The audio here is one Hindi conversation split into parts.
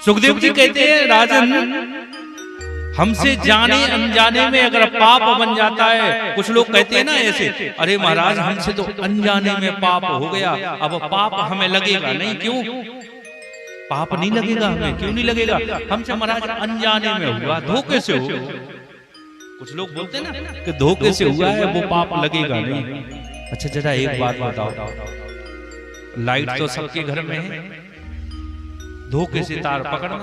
सुखदेव जी कहते हैं राजन, हमसे जाने अनजाने में अगर पाप बन जाता है, कुछ लोग कहते हैं ना ऐसे, अरे महाराज हमसे तो अनजाने में पाप हो गया, अब पाप हमें लगेगा नहीं। क्यों पाप नहीं लगेगा हमें? क्यों नहीं लगेगा? हमसे महाराज अनजाने में हुआ, धोखे से हो। कुछ लोग बोलते हैं ना कि धोखे से हुआ है वो पाप लगेगा नहीं। अच्छा जरा एक बात बताओ, लाइट तो सबके घर में है, धोखे से तार पकड़ना,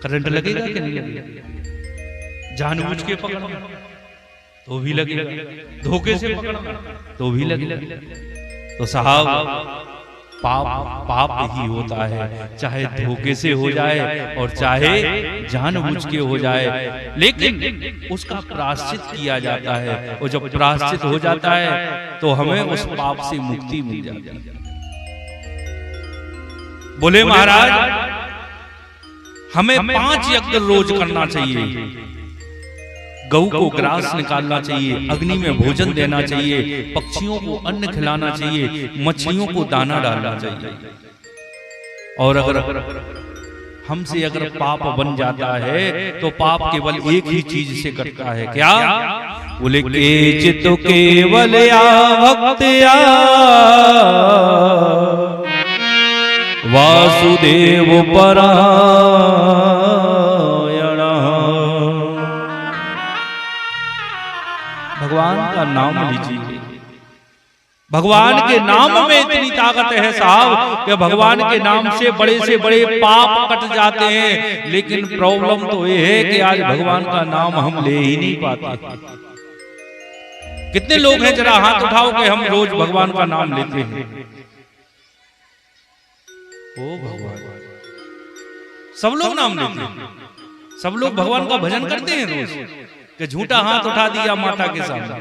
करंट लगेगा कि नहीं लगेगा? जानबूझ के पकड़ना तो भी लगेगा, धोखे से पकड़ना तो भी लगेगा। तो साहब पाप ही होता है, चाहे धोखे से हो जाए और चाहे जानबूझ के हो जाए, लेकिन उसका प्रायश्चित किया जाता है। और जब प्रायश्चित हो जाता है तो हमें उस पाप से मुक्ति मिल जाती है। बोले महाराज हमें 5 यज्ञ रोज करना चाहिए। गऊ को ग्रास निकालना चाहिए, अग्नि में भोजन देना चाहिए, पक्षियों को अन्न खिलाना चाहिए, मछलियों को दाना डालना चाहिए। और अगर हमसे अगर पाप बन जाता है तो पाप केवल एक ही चीज से कटता है, क्या? बोले केचित केवल भक्त्या वासुदेव परायण। भगवान का नाम लीजिए। भगवान के नाम में इतनी ताकत है साहब कि भगवान के नाम से बड़े पाप कट जाते हैं। लेकिन प्रॉब्लम तो ये है कि आज भगवान का नाम हम ले ही नहीं पाते। कितने लोग हैं, जरा हाथ उठाओ कि हम रोज भगवान का नाम लेते हैं। ओ भगवान, सब लोग नाम लेते हैं, सब लोग भगवान का भजन करते हैं रोज, कि झूठा हाथ उठा दिया माता के सामने।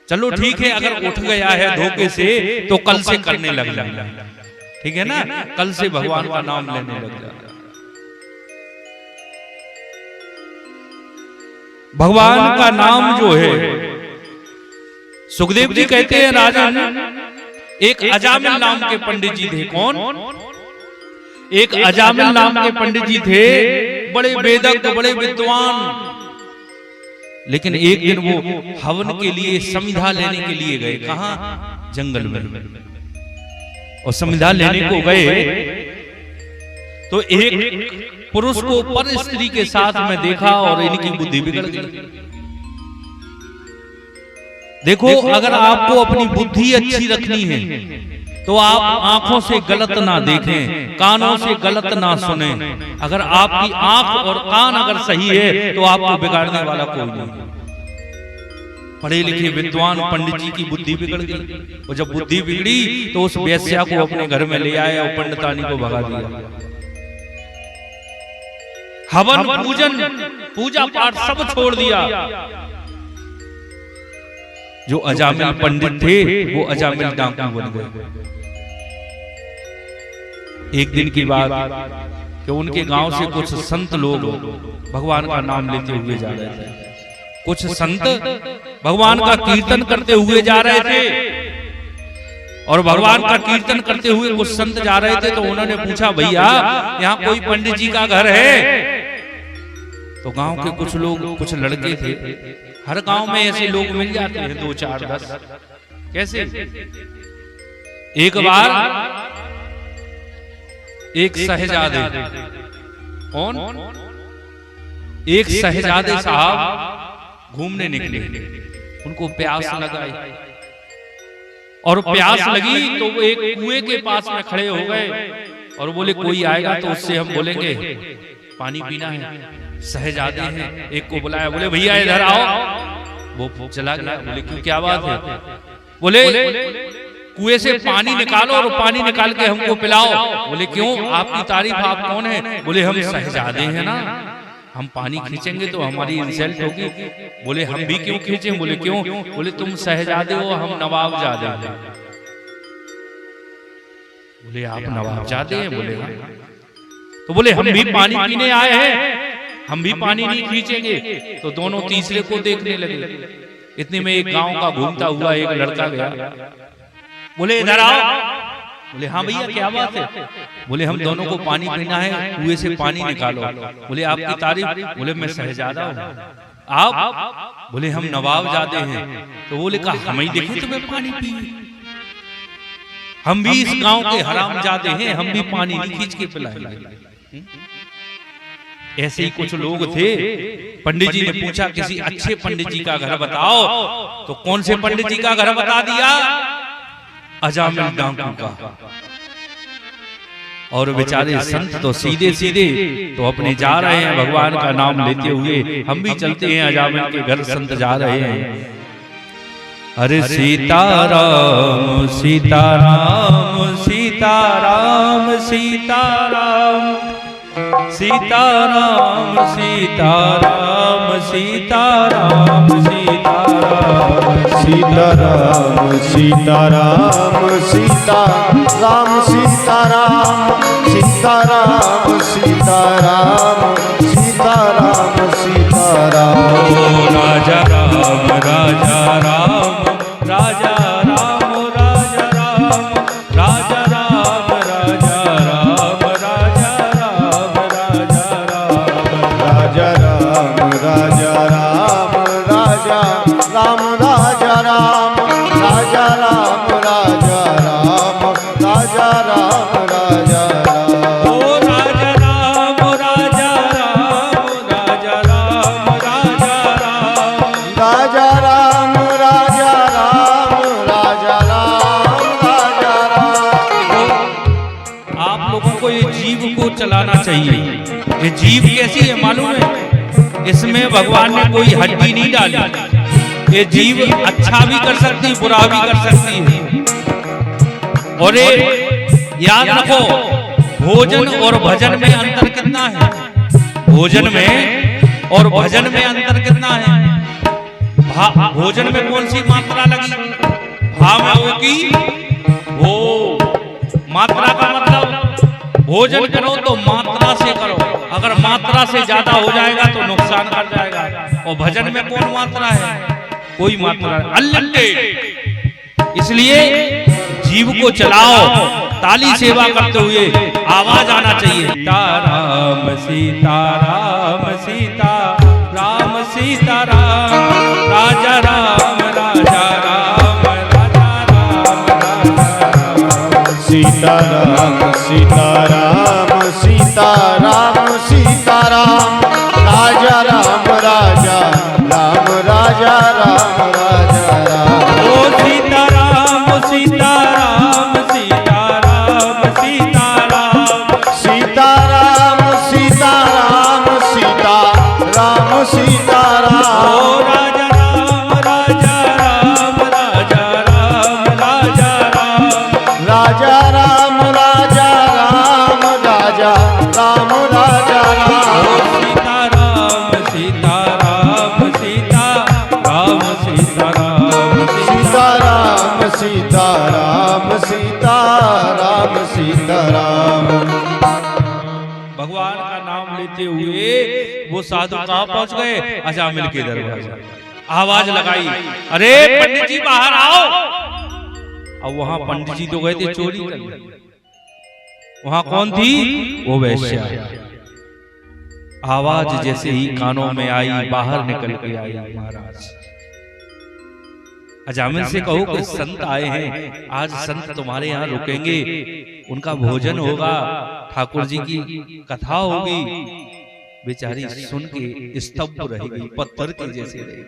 चलो ठीक है, अगर उठ गया है धोखे से तो कल से करने लग जाना, ठीक है ना? कल से भगवान का नाम लेने लग जाना। भगवान का नाम जो है, सुखदेव जी कहते हैं राजन, एक अजामिल नाम के पंडित जी थे। कौन? एक अजामिल नाम के पंडित जी थे, बड़े वेदज्ञ, बड़े विद्वान। लेकिन एक दिन वो हवन के लिए समिधा लेने के लिए गए। कहां? जंगल में। और समिधा लेने को गए तो एक पुरुष को पर स्त्री के साथ में देखा और इनकी बुद्धि बिगड़ गई। देखो, अगर आपको अपनी बुद्धि अच्छी रखनी है तो आप आंखों से गलत ना देखें, कानों से गलत ना सुने। अगर आपकी आंख और कान अगर सही है तो आपको बिगाड़ने वाला कोई नहीं। पढ़े लिखे विद्वान पंडित जी की बुद्धि बिगड़ गई, और जब बुद्धि बिगड़ी तो उस वेश्या को अपने घर में ले आए और पंडितानी को भगा दिया। हवन पूजन पूजा पाठ सब छोड़ दिया। जो अजामिल पंडित थे वो अजामिल डाकू बन गए। एक दिन की बात कि उनके गांव से कुछ संत लोग भगवान का नाम लेते हुए जा रहे थे। कुछ संत भगवान का कीर्तन करते हुए जा रहे थे, और भगवान का कीर्तन करते हुए कुछ संत जा रहे थे। तो उन्होंने पूछा, भैया यहाँ कोई पंडित जी का घर है? तो गांव के कुछ लोग, कुछ लड़के थे, हर गांव में ऐसे लोग मिल जाते हैं, 2 4 10। कैसे? एक बार एक शहजादे, कौन? एक शहजादे साहब घूमने निकले। उनको प्यास लगाई, और प्यास लगी तो वो एक कुएं के पास में खड़े हो गए और बोले, कोई आएगा तो उससे हम बोलेंगे पानी पीना है। शहजादे हैं, एक को बुलाया, बोले भैया इधर आओ। वो चला गया। बोले क्यों, क्या बात है? बोले कुएं से पानी निकालो और पानी निकाल के हमको पिलाओ। बोले क्यों, आपकी तारीफ, आप कौन है? बोले हम शहजादे हैं ना, हम पानी खींचेंगे तो हमारी इंसल्ट होगी। बोले हम भी क्यों खींचें? बोले क्यों? बोले तुम शहजादे हो, हम नवाबजादे हैं। बोले आप नवाबजादे हैं? बोले हाँ। तो बोले हम भी पानी पीने आए हैं, हम भी पानी नहीं खींचेंगे। तो दोनों तीसरे को देखने लगे। इतने में एक गांव का घूमता हुआ एक लड़का गया, बोले इधर आओ। बोले हाँ भैया क्या बात है। बोले हम दोनों को पानी पीना है, कुएं से पानी निकालो। बोले आपकी तारीफ। बोले मैं शहजादा हूँ। आप? बोले हम नवाब जाते हैं। तो बोले कहा हम ही देखें तुम्हें पानी पी, हम भी इस गांव के हराम जाते हैं, हम भी पानी नहीं खींच के पिलाएंगे। ऐसे ही कुछ लोग थे। पंडित जी ने पूछा किसी अच्छे पंडित जी का घर बताओ। तो कौन से पंडित जी का घर बता दिया? अजामिल डाकू का। और बेचारे संत तो सीधे सीधे तो अपने जा रहे हैं भगवान का नाम लेते हुए। हम भी चलते हैं अजामिल के घर, संत जा रहे हैं। अरे सीताराम सीताराम सीताराम सीताराम सीताराम सीताराम सीताराम सीताराम सीताराम सीताराम सीताराम सीताराम सीताराम सीताराम सीताराम सीताराम। राजा राम राजा राम राजा राम राजा राम राजा राम राजा राम राजा राम राजा राम राजा राम राजा राम राजा राम राजा राम राजा राम राजा राम राजा राम राजा राम। ओ राजा राम राजा राम राजा राम राजा राम राजा राम राजा राम राजा राम राजा राम। आप लोगों को ये जीव को चलाना चाहिए। ये जीव कैसी है मालूम है? इसमें भगवान ने कोई हड्डी नहीं डाली। ये जीव अच्छा भी कर सकती है, बुरा भी कर सकती है। और ये याद रखो, भोजन और भजन में अंतर कितना है? भोजन में और भजन में अंतर कितना है? भोजन में कौन सी मात्रा लगी? भाव की वो मात्रा का मतलब भोजन करो तो मात्रा से करो। अगर मात्रा से ज्यादा हो जाएगा तो नुकसान कर जाएगा। और भजन में कौन मात्रा है? कोई मात्रा अनलिमिटेड। इसलिए जीव को चलाओ, ताली सेवा करते हुए आवाज आना चाहिए। सीताराम सीताराम सीताराम सीताराम राजा राम राजा राम राजा राम राजा। सीताराम सीताराम सीताराम सीताराम राजा राम राजा राम राजा राम राजा राम। ओ सीताराम सीताराम सीताराम सीताराम सीताराम सीताराम सीताराम सीताराम। ओ राजा राम राजा राम राजा राम राजा राम राजा राम राजा राम राजा राम राजा राम। सीताराम सीताराम सीताराम सीताराम सीताराम सीताराम सीताराम सीताराम। भगवान का नाम लेते हुए वो साधु कहाँ पहुंच गए? अजामिल के दरबार। आवाज लगाई, अरे पंडित जी बाहर आओ। अब वहां पंडित जी तो गए थे चोरी करने। वहां कौन थी? वो वैश्या। आवाज जैसे ही कानों में आई, बाहर निकल के आई। महाराज अजामिल से कहो कि संत आए हैं, आज संत तुम्हारे यहाँ रुकेंगे, उनका भोजन होगा, ठाकुर जी की कथा होगी। बेचारी सुन के स्तब्ध रह गई, पत्थर के जैसे रह गई।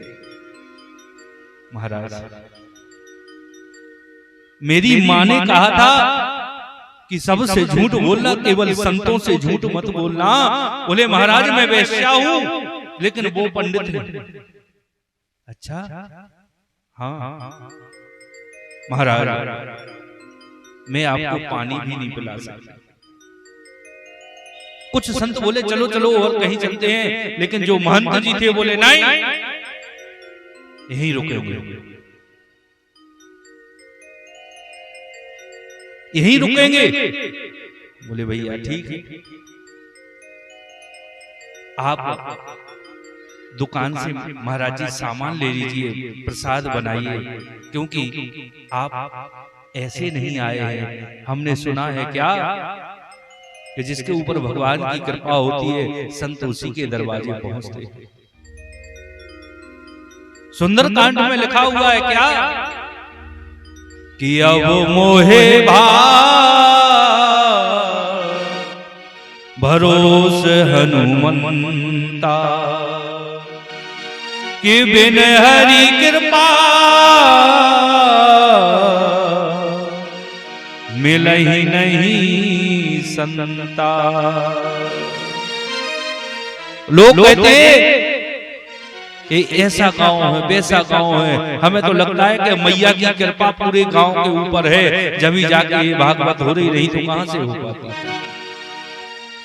महाराज मेरी माँ ने कहा था कि सबसे झूठ बोलना, केवल संतों से झूठ मत बोलना। बोले महाराज मैं वैश्या हूं, लेकिन वो पंडित है। अच्छा हाँ महाराज मैं आपको पानी भी नहीं पिला सकता। कुछ संत बोले चलो चलो और कहीं चलते हैं, लेकिन जो महंत जी थे बोले नहीं, यहीं रुकेंगे, यहीं रुकेंगे। बोले भैया ठीक है, आप दुकान से महाराज जी सामान ले लीजिए, प्रसाद बनाइए, क्योंकि आप ऐसे नहीं आए हैं। हमने सुना है क्या कि जिसके ऊपर भगवान की कृपा होती है संत उसी के दरवाजे पहुंचते हैं। सुंदरकांड में लिखा हुआ है क्या कि अब मोहे भरोस हनुमंता कि बिन हरि कृपा मिलहि नहीं संता। लोग कहते कि ऐसा गांव है वैसा गांव है, हमें तो लगता है कि मैया की कृपा पूरे गांव के ऊपर है, जब ही जाके ये भागवत हो रही नहीं तो कहां से हो पाती।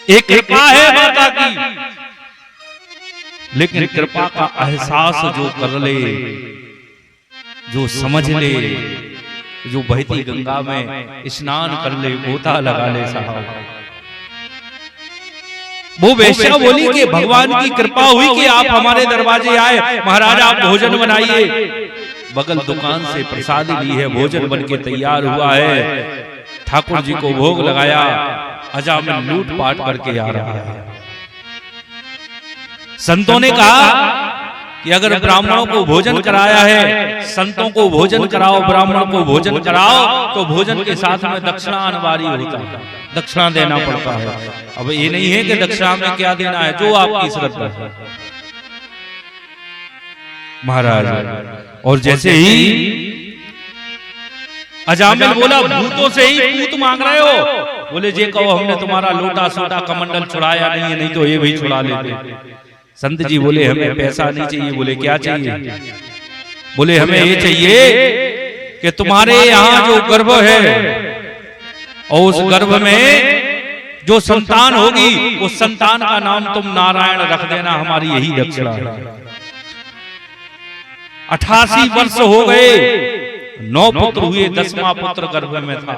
एक कृपा है माता की, लेकिन कृपा का एहसास जो कर ले, जो समझ ले, जो बहती गंगा में स्नान कर ले, गोता लगा ले साहब, वो वैश्या बोली कि भगवान की कृपा हुई कि आप हमारे दरवाजे आए, महाराज आप भोजन बनाइए। बगल दुकान से प्रसाद ली है, भोजन बनके तैयार हुआ है, ठाकुर जी को भोग लगाया, अजामिल लूटपाट करके आ रहा है। संतों ने कहा कि अगर ब्राह्मणों को भोजन कराया है, संतों को भोजन कराओ, ब्राह्मणों को भोजन कराओ, तो भोजन के साथ में दक्षिणा अनिवार्य होता है, दक्षिणा देना पड़ता है। अब ये नहीं है कि दक्षिणा में क्या देना है, जो आपकी श्रद्धा है महाराज। और जैसे ही अजामिल बोला भूतों से ही पूत मांग रहे हो, बोले जे कहो हमने तुम्हारा लोटा सोटा कमंडल छुड़ाया नहीं है, नहीं तो ये भी छुड़ा लेते। संत जी बोले हमें पैसा नहीं चाहिए। बोले क्या चाहिए? बोले हमें ये चाहिए कि तुम्हारे यहाँ जो गर्भ है और उस गर्भ में जो संतान होगी उस संतान का नाम तुम नारायण रख देना, हमारी यही दक्षिणा है। 88 वर्ष हो गए, 9 पुत्र हुए, 10वां पुत्र गर्भ में था।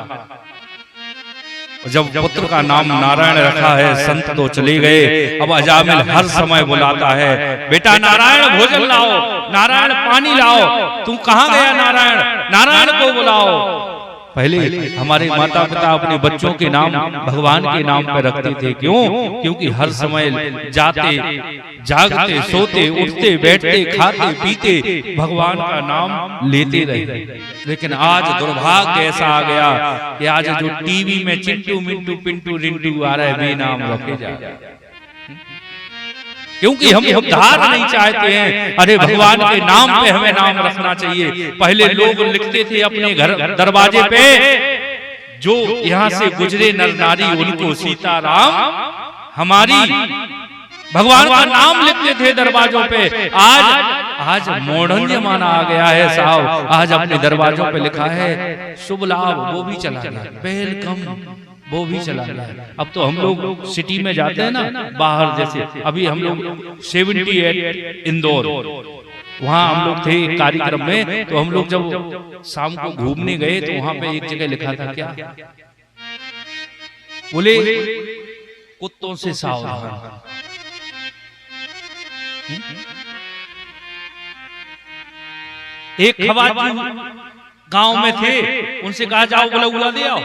जब पुत्र का नाम नारायण रखा है, संत तो चले गए। अब अजामिल हर समय बुलाता है, बेटा नारायण भोजन लाओ, नारायण पानी लाओ। तू कहां गया नारायण? नारायण को बुलाओ। पहले हमारे माता पिता अपने बच्चों के नाम भगवान के नाम पर रखते थे। क्यों? क्योंकि हर समय जाते जागते सोते उठते बैठते खाते पीते भगवान का नाम लेते रहे। लेकिन आज दुर्भाग्य ऐसा आ गया कि आज जो टीवी में चिंटू मिंटू पिंटू रिंटू आ रहा है, बेनाम रखे जा रहे हैं। क्योंकि हम उद्धार नहीं चाहते हैं। अरे भगवान के नाम पे हमें नाम रखना चाहिए। पहले लोग लिखते थे अपने घर दरवाजे पे, जो यहाँ से गुजरे नर नारी उनको सीताराम हमारी, भगवान का नाम लिखते थे दरवाजों पे। आज मॉडर्न जमाना आ गया है साहब, आज अपने दरवाजों पे लिखा है शुभ लाभ, वो भी चला गया, वेलकम वो भी चला गया। अब तो हम लोग सिटी में जाते हैं ना बाहर, जैसे अभी हम लोग 78 इंदौर, वहां हम लोग थे एक कार्यक्रम में, तो हम लोग जब शाम को घूमने गए तो वहां पे एक जगह लिखा था क्या, बोले कुत्तों से सावधान। एक खवाजू गांव में थे, उनसे कहा जाओ बोला उला दे आओ।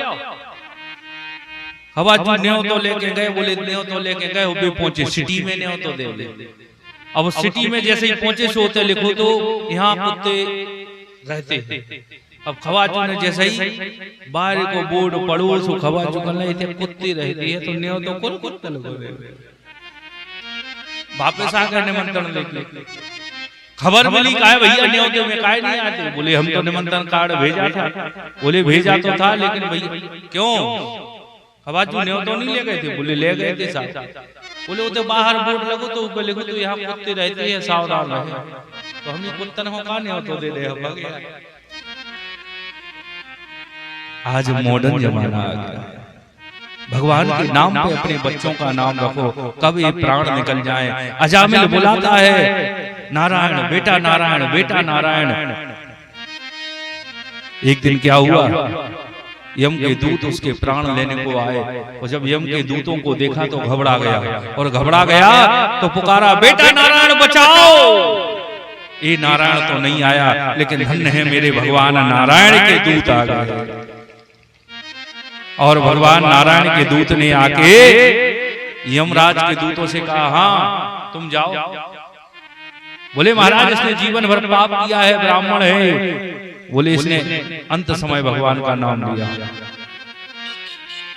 खवाजू न्यों तो लेके गए, बोले न्यों तो लेके गए, वो भी पहुंचे सिटी में, न्यों तो दे। अब सिटी में जैसे ही पहुंचे सोते लिखो तो यहाँ कुत्ते रहते हैं। अब खवाजू ने जैसे ही बाहर को बोर्ड पड़ोस खवाजू कर रहे थे कुत्ते रहती है, तो न्यों तो कौन कुत्ते लगो वापस आकर निमंत्रण लेके खबर मिली, कहा भैया न्योते में काहे नहीं आते? बोले हम तो निमंत्रण कार्ड भेजा था। बोले भेजा तो था, लेकिन भैया क्यों? खवाजू न्यों तो नहीं ले गए थे? बोले ले गए थे साहब। बोले वो तो बाहर बोर्ड लगो तो ऊपर लिखो तो यहाँ कुत्ते रहते हैं, सावधान रहे। तो हमने कुत्तन हो कहा न्यों तो दे दे। आज मॉडर्न जमाना आ गया, भगवान के नाम पे अपने बच्चों का नाम रखो, कब ये प्राण निकल जाए। अजामिल बुलाता है नारायण बेटा, नारायण बेटा, नारायण। एक दिन क्या हुआ, यम के दूत उसके प्राण लेने को आए, और जब यम के दूतों को देखा तो घबरा गया, और घबरा गया तो पुकारा बेटा नारायण बचाओ। ये नारायण तो नहीं आया, लेकिन धन्य है मेरे भगवान नारायण के दूत आ गए। और भगवान नारायण के दूत ने आके यमराज के दूतों से कहा, हाँ तुम जाओ। बोले महाराज इसने जीवन भर पाप किया है, ब्राह्मण है। बोले इसने अंत समय भगवान का नाम लिया,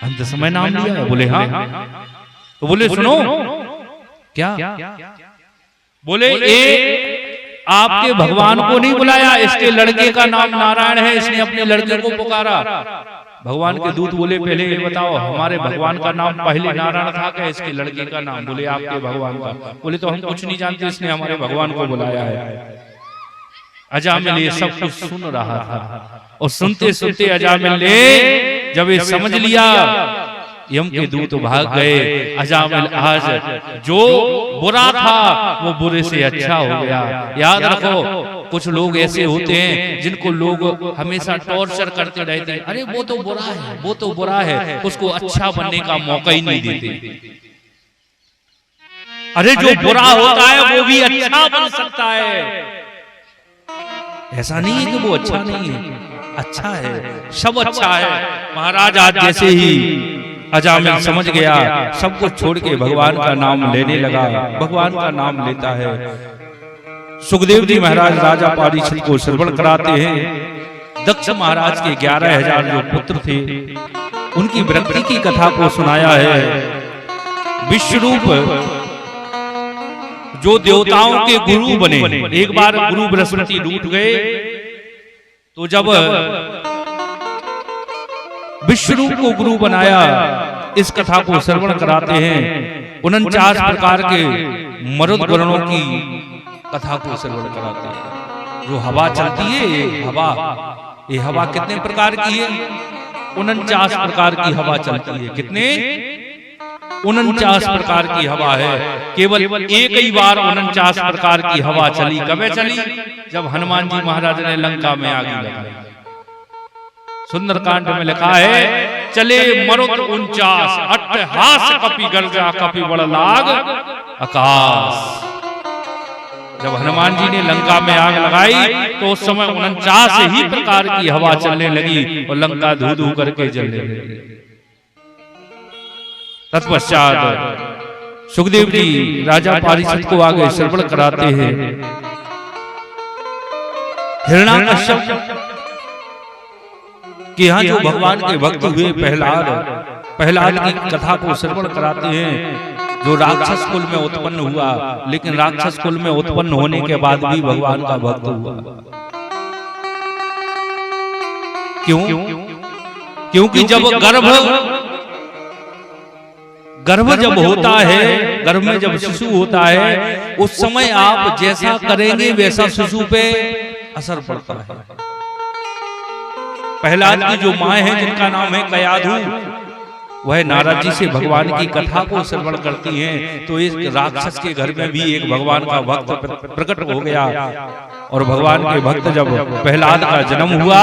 अंत समय नाम लिया है। बोले हाँ। तो बोले सुनो क्या? बोले एक आपके भगवान को नहीं बुलाया, इसके लड़के का नाम नारायण है, इसने अपने लड़के को पुकारा। भगवान के दूत बोले पहले ये बताओ हमारे भगवान का नाम पहले नारायण था क्या इसके लड़के का नाम? बोले आपके भगवान का। बोले तो हम कुछ नहीं जानते, इसने हमारे भगवान को बुलाया है। अजामिल ये सब कुछ सुन रहा था और सुनते सुनते अजामिल ने जब ये समझ लिया, यम के दूत भाग गए। अजामिल आज जो बुरा था वो बुरे से अच्छा हो गया। याद रखो कुछ लोग ऐसे होते हैं जिनको लोग हमेशा टॉर्चर करते रहते हैं, अरे वो तो बुरा है, वो तो बुरा है, उसको अच्छा बनने का मौका ही नहीं देते। अरे जो बुरा होता है वो भी अच्छा बन सकता है। ऐसा नहीं है कि वो अच्छा नहीं है, अच्छा है, सब अच्छा है। महाराज आज जैसे ही अजामिल समझ गया, सब कुछ छोड़ के भगवान का नाम लेने लगा, भगवान का नाम लेता है। सुखदेव जी महाराज राजा परीक्षित को श्रवण कराते हैं। दक्ष महाराज के 11,000 जो पुत्र थे उनकी वृद्धि की कथा को सुनाया है। विश्वरूप जो देवताओं के गुरु बने, एक बार गुरु बृहस्पति रूठ गए तो जब विश्वरूप को गुरु बनाया, इस कथा को श्रवण कराते हैं। 49 प्रकार के मरुद गणों की कथा को श्रवण कराते हैं। जो हवा चलती है ये हवा कितने प्रकार की है? 49 प्रकार की हवा चलती है। कितने? 49 प्रकार की हवा है। केवल एक ही बार 49 प्रकार की हवा चली। कब चली? जब हनुमान जी महाराज ने लंका में आग लगाई। सुंदरकांड में लिखा है, चले मरुत 49 अट्टहास कपि गर्जा कपि बड़ लाग आकाश। जब हनुमान जी ने लंका में आग लगाई तो उस समय 49 ही प्रकार की हवा चलने लगी और लंका धू धू करके जलने लगी। तत्पश्चात सुखदेव जी राजा परीक्षित को आगे श्रवण कराते हैं। हिरण्याकश्यप कि यहाँ जो भगवान के भक्त हुए प्रहलाद की कथा को श्रवण कराते हैं। जो राक्षस कुल में उत्पन्न हुआ, लेकिन राक्षस कुल में उत्पन्न होने के बाद भी भगवान का भक्त हुआ। क्यों? क्योंकि जब गर्भ जब होता है, गर्भ में जब शिशु होता है, उस समय आप जैसा करेंगे वैसा शिशु पे असर पड़ता है। प्रहलाद की जो माँ है जिनका नाम है कयाधु, वह नारद जी से भगवान की कथा को श्रवण करती हैं। तो इस राक्षस के घर में भी एक भगवान का भक्त प्रकट हो गया और भगवान के भक्त जब प्रहलाद का जन्म हुआ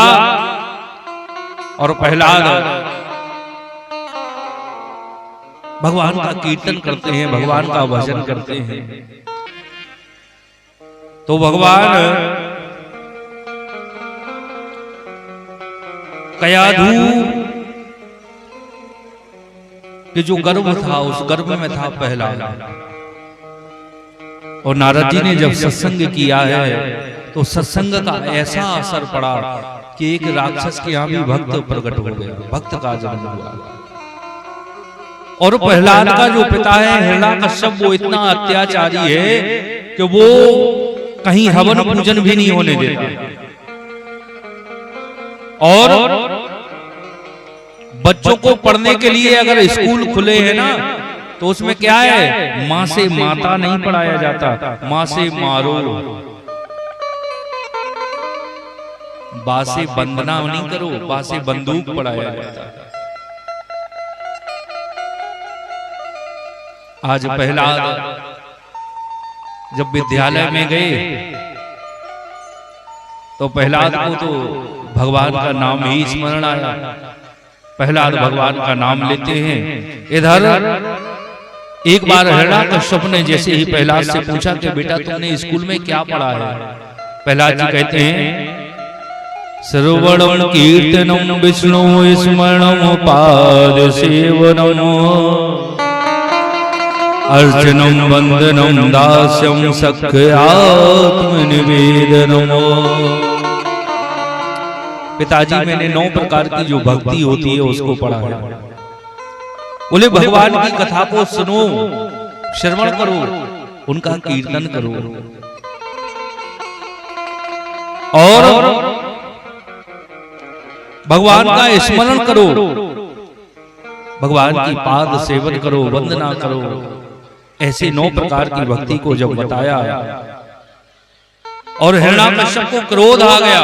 और प्रहलाद भगवान का कीर्तन करते हैं, भगवान का भजन करते हैं, तो भगवान कयाधु कि जो गर्भ था उस गर्भ में था प्रहलाद। और नारद जी ने जब सत्संग किया है तो सत्संग का ऐसा असर पड़ा कि एक राक्षस के यहाँ भी भक्त प्रकट हो गया, भक्त का जन्म हुआ। और प्रहलाद का जो पिता है हिरण्याकश्यप, वो इतना अत्याचारी है कि वो कहीं हवन पूजन भी नहीं होने देता। और बच्चों को पढ़ने के लिए अगर स्कूल खुले हैं ना, तो उसमें क्या है, माँ से माता नहीं पढ़ाया जाता, माँ से मारो, बा से बंदना नहीं करो, बा से बंदूक पढ़ाया जाता। आज प्रहलाद जब विद्यालय में गए तो प्रहलाद को तो भगवान का नाम ही स्मरण आया। प्रहलाद भगवान का नाम लेते हैं। इधर एक बार हिरण्याकश्यप ने जैसे ही प्रहलाद से पूछा कि बेटा तुमने स्कूल में क्या पढ़ा है, प्रहलाद जी कहते हैं श्रवणं कीर्तनं विष्णु स्मरणं पाद सेवनम् अर्चनं वंदनं दास्यं सख्यात्मनिवेदनम्। पिताजी मैंने 9 प्रकार की जो भक्ति होती है उसको पढ़ा है। बोले भगवान की कथा को सुनो, श्रवण करो, उनका कीर्तन करो और भगवान का स्मरण करो, भगवान की पाद सेवन करो, वंदना करो। ऐसे 9 प्रकार की भक्ति को जब बताया और हिरण्याकश्यप को क्रोध आ गया,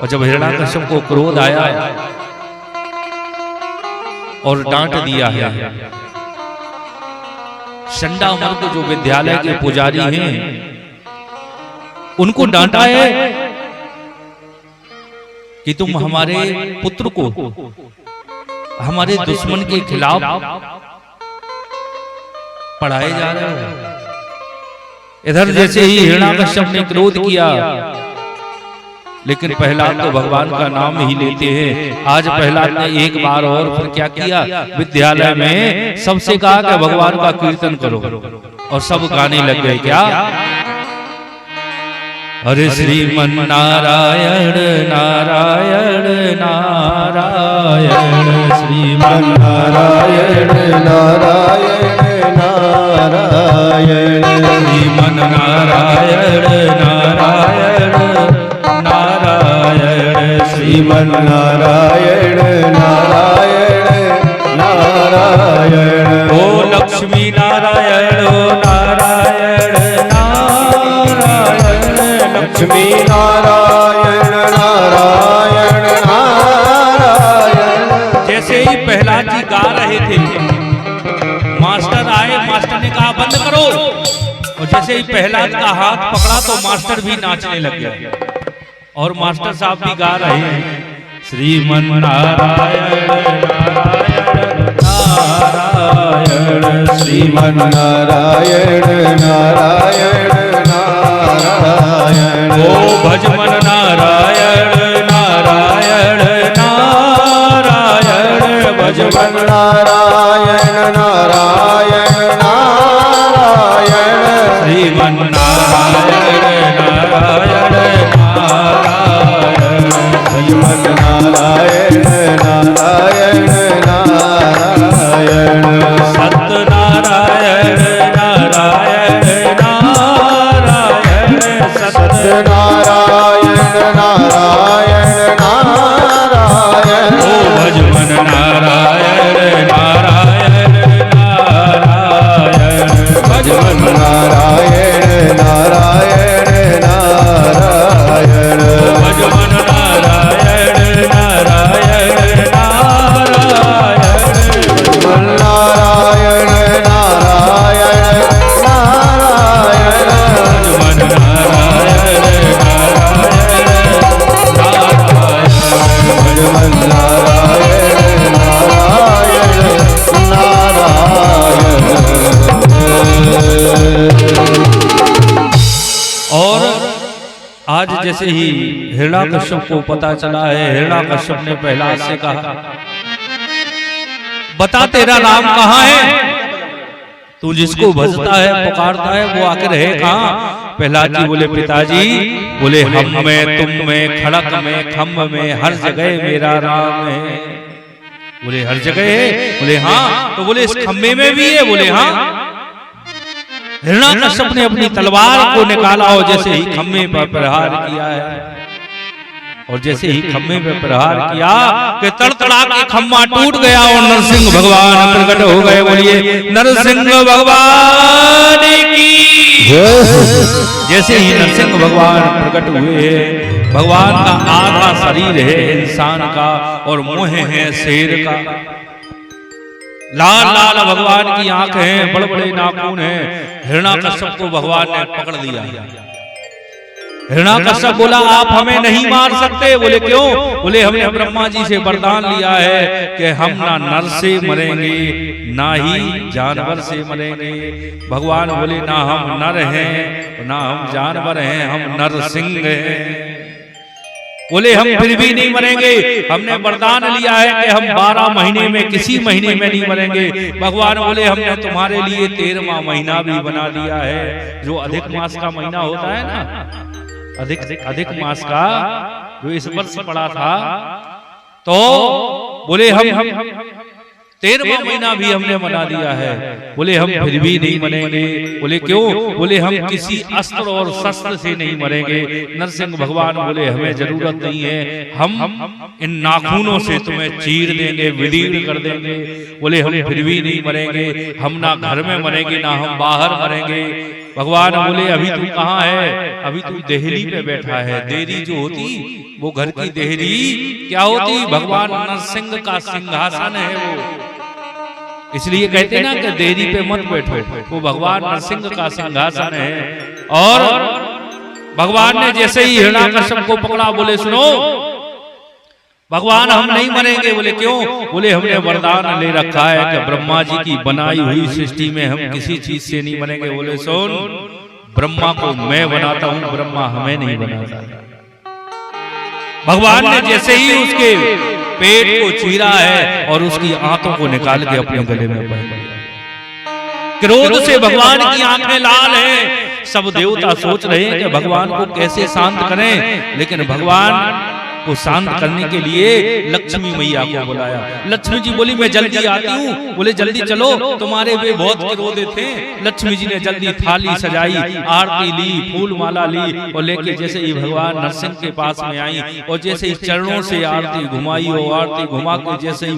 और जब हिरण्याकश्यप को क्रोध आया और डांट दिया है, शंडा मर्द जो विद्यालय के पुजारी हैं उनको डांटा है कि तुम हमारे पुत्र को हमारे दुश्मन के खिलाफ पढ़ाए जा रहे हो। इधर जैसे ही हिरण्याकश्यप ने क्रोध किया, लेकिन प्रहलाद तो भगवान का नाम ही लेते हैं। आज प्रहलाद ने एक बार और फिर क्या किया, विद्यालय में सबसे कहा कि भगवान का कीर्तन करो, और सब गाने लग गए। क्या? हरे श्रीमन नारायण नारायण नारायण, श्रीमन नारायण नारायण नारायण, श्रीमन नारायण नारायण नारायण, श्रीमन नारायण नारायण नारायण। ओ लक्ष्मी नारायण नारायण नारायण, लक्ष्मी नारायण नारायण नारायण। जैसे ही प्रहलाद जी गा रहे थे, मास्टर आए, मास्टर ने कहा बंद करो, और जैसे ही प्रहलाद का हाथ पकड़ा तो मास्टर भी नाचने लग गया, और मास्टर साहब भी गा रहे हैं श्रीमन नारायण नारायण, श्रीमन नारायण नारायण नारायण। ओ भजमन नारायण नारायण नारायण, भजमन नारायण नारायण नारायण, श्रीमन नारायण नारायण नारायण, भजमन नारायण नारायण नारायण। सत्यनारायण नारायण नारायण, सत्यनारायण नारायण नारायण। ओ भजमन नारायण नारायण नारायण, भजमन नारायण नारायण नारायण, भजमन नारायण नारायण नारायण, भजमन नारायण नारायण नारायण, भजमन नारायण नारायण नारायण। और आज जैसे ही हिरण्याकश्यप को पता चला है, हिरण्याकश्यप ने प्रहलाद से कहा बता तेरा नाम कहाँ है, तू जिसको भजता है पुकारता है वो आकर है कहाँ? प्रहलाद जी बोले पिताजी, बोले हम में तुम में खड़क में खम्भ में हर जगह मेरा राम है। बोले हर जगह है? बोले हाँ। तो बोले इस खम्भे में भी है? बोले हाँ। हिरण्याकश्यप ने अपनी तलवार को निकाला और जैसे ही खम्भे पर प्रहार किया है, और जैसे ही खम्भे पे प्रहार किया कि तड़तड़ा के खम्भा टूट गया और नरसिंह भगवान प्रकट हो गए। बोलिए नरसिंह भगवान की। जैसे ही नरसिंह भगवान प्रकट हुए, भगवान का आधा शरीर है इंसान का और मुंह है शेर का, लाल लाल भगवान की आंखें हैं, बड़े बड़े नाखून हैं। हिरण्याकश्यप को भगवान ने पकड़ लिया। हिरण्याकश्यप बोला आप हमें नहीं मार सकते। बोले क्यों? बोले हमने ब्रह्मा जी से वरदान लिया है कि हम ना नर से मरेंगे ना ही जानवर से मरेंगे। भगवान बोले ना हम नर हैं ना हम जानवर हैं, हम नरसिंह हैं। बोले हम फिर भी नहीं मरेंगे, हमने वरदान लिया है कि हम 12 महीने में किसी महीने में नहीं मरेंगे। भगवान बोले हमने तुम्हारे लिए 13वां महीना भी बना दिया है, जो अधिक मास का महीना होता है ना, अधिक मास का जो इस वर्ष पड़ा था, तो बोले हम 13वां महीना भी हमने बना दिया है। बोले हम फिर भी नहीं मरेंगे। बोले क्यों? बोले हम किसी अस्त्र और शस्त्र से नहीं मरेंगे। नरसिंह भगवान बोले हमें जरूरत नहीं है, हम इन नाखूनों से तुम्हें चीर देंगे, विदीर्ण कर देंगे। बोले हम फिर भी नहीं मरेंगे, हम ना घर में मरेंगे ना हम बाहर मरेंगे। भगवान बोले अभी तू कहाँ है? अभी तू देहली पे बैठा है। देहरी जो होती वो घर की देहरी क्या होती? भगवान नरसिंह का सिंहासन है वो, इसलिए कहते ना कि देहरी पे मत बैठो, वो भगवान नरसिंह का सिंहासन है। और भगवान ने जैसे ही हिरण्याकश्यप को पकड़ा, बोले सुनो भगवान हम नहीं मरेंगे। बोले क्यों? बोले हमने वरदान ले रखा है कि ब्रह्मा जी की बनाई हुई सृष्टि में हम किसी चीज से नहीं मरेंगे। बोले सुन, ब्रह्मा को मैं बनाता हूं, ब्रह्मा हमें नहीं बनाता। भगवान ने जैसे ही उसके पेट को चीरा है और उसकी आंतों को निकाल के अपने गले में पहन लिया। क्रोध से भगवान की आंखें लाल हैं। सब देवता सोच रहे हैं कि भगवान को कैसे शांत करें, लेकिन भगवान को शांत करने के लिए लक्ष्मी मैया को बुलाया। लक्ष्मी जी बोली मैं जल्दी आती हूँ। बोले जल्दी चलो, तुम्हारे वे बहुत क्रोध थे। लक्ष्मी जी ने जल्दी थाली सजाई, आरती ली, फूल माला ली और लेके जैसे ही भगवान नरसिंह के पास में आई और जैसे ही चरणों से आरती घुमाई और आरती घुमा के जैसे ही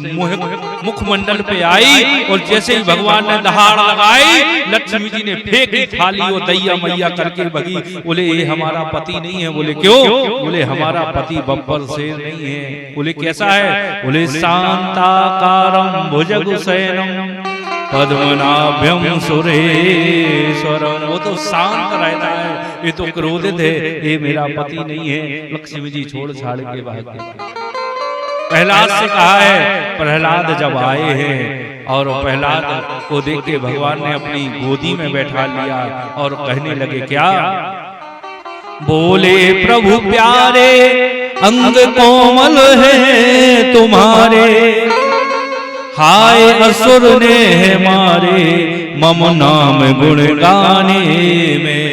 मुखमंडल पे आई और जैसे ही भगवान ने दहाड़ लगाई, लक्ष्मी जी ने फेंकी थाली और दैया मैया करके भगी। बोले ये हमारा पति नहीं है। बोले क्यों? बोले हमारा पति बब्बर शेर नहीं है। बोले कैसा है? बोले शांताकारं भुजगशयनं पद्मनाभ्यं सुरेश्वरं। वो तो शांत रहता है, ये तो क्रोधित है, ये मेरा पति नहीं है। लक्ष्मी जी छोड़ छाड़ के भाग गए। प्रहलाद से कहा है, प्रहलाद जब आए हैं और प्रहलाद को देख के भगवान ने अपनी गोदी में बैठा लिया और कहने लगे क्या? बोले प्रभु प्यारे अंग कोमल है तुम्हारे, हाय असुर ने है मारे मम नाम गुण गाने में।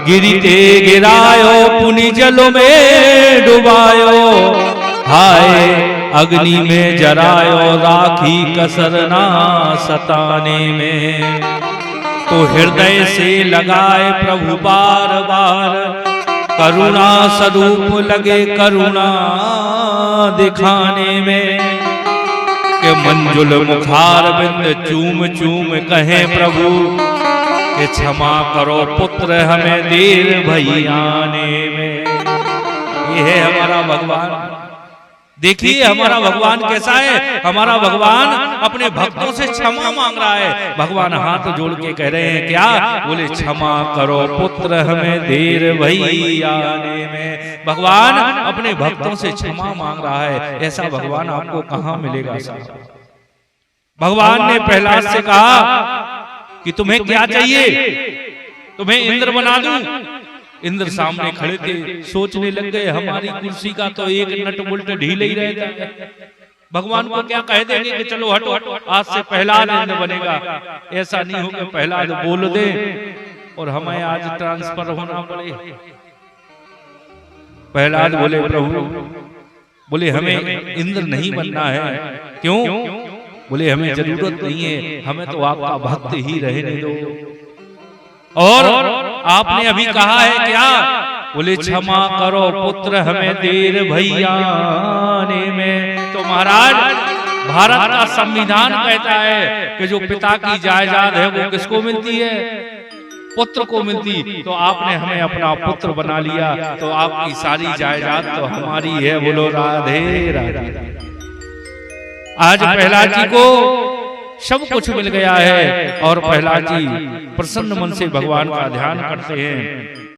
गिरते गिरायो पुनि जल में डुबायो, हाय अग्नि में जरायो राखी कसरना सताने में। तो हृदय से लगाए प्रभु बार बार, करुणा स्वरूप लगे करुणा दिखाने में। के मंजुल मुखार बिंद चूम चूम कहे प्रभु कि क्षमा करो पुत्र हमें देर भई आने में। ये है हमारा भगवान। देखिए हमारा भगवान कैसा है। हमारा भगवान अपने भक्तों से क्षमा मांग रहा है। भगवान हाथ जोड़ के कह रहे हैं क्या? बोले क्षमा करो पुत्र हमें देर भई आने में। भगवान अपने भक्तों से क्षमा मांग रहा है। ऐसा भगवान आपको कहां मिलेगा साहब? भगवान ने प्रहलाद से कहा कि तुम्हें क्या चाहिए? तुम्हें इंद्र बना दूं? इंद्र सामने खड़े थे, सोचने लग गए हमारी कुर्सी का तो एक नट बोल्ट ढीला ही रहता है। भगवान को क्या कह देंगे कि चलो हटो, आज से प्रहलाद इंद्र बनेगा। ऐसा नहीं हो कि प्रहलाद बोल दे और हमें आज ट्रांसफर होना पड़े। प्रहलाद बोले प्रभु, बोले हमें इंद्र नहीं बनना है। क्यों? बोले हमें जरूरत नहीं है, हमें तो आपका भक्त ही रहने दो। और आपने अभी कहा है क्या? बोले क्षमा करो पुत्र हमें देर भई आने में। तो महाराज भारत का संविधान कहता है कि जो पिता की जायदाद है वो किसको मिलती है? पुत्र को मिलती। तो आपने हमें अपना पुत्र बना लिया, तो आपकी सारी जायदाद तो हमारी है। बोलो राधे राधे। आज प्रहलाद जी को सब कुछ मिल गया है और प्रहलाद जी प्रसन्न मन से भगवान का ध्यान करते हैं।